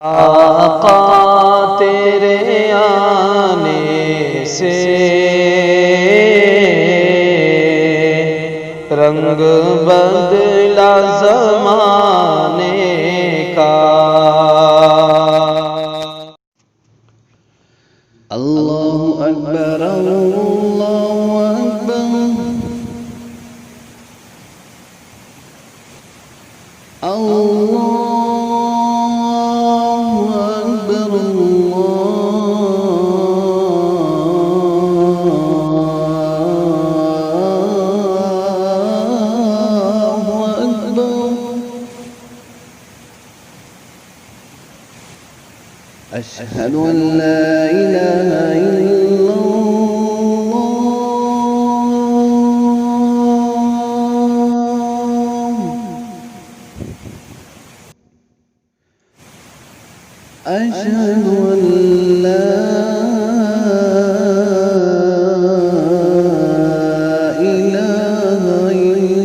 आका तेरे आने से रंग बदला ज़माने का। अल्लाहु अकबर अल्लाहु अकबर अल्लाहु अकबर अल्लाहु अकबर। अशहदु अन ला इलाहा इल्लल्लाह। अशहदु अन ला इलाहा इल्लल्लाह।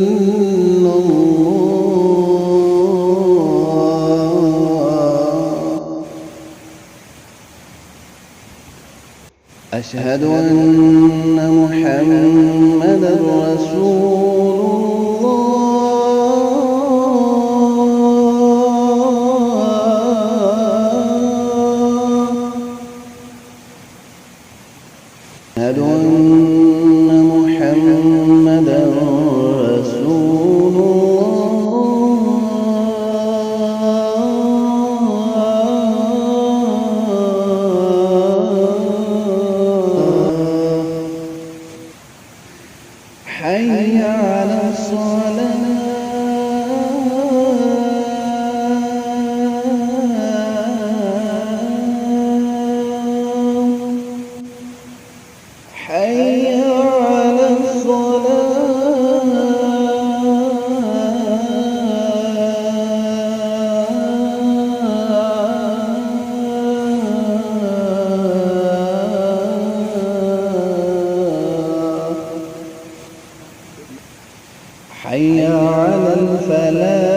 अशहदु अन्न मुहम्मदर रसूलुल्लाह। अशहदु अन्न मुहम्मदर रसूलुल्लाह। حي على الصلاة حي على الصلاة حي على الفلاح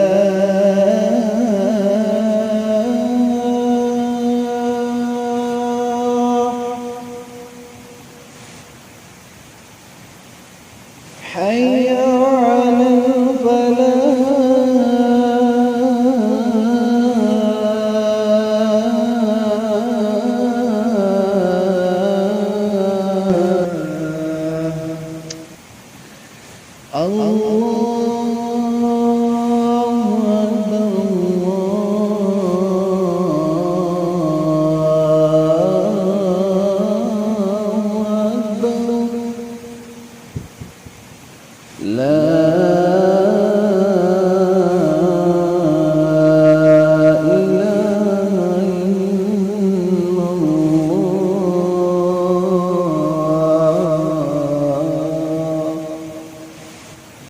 حي على الفلاح. الله أكبر. لا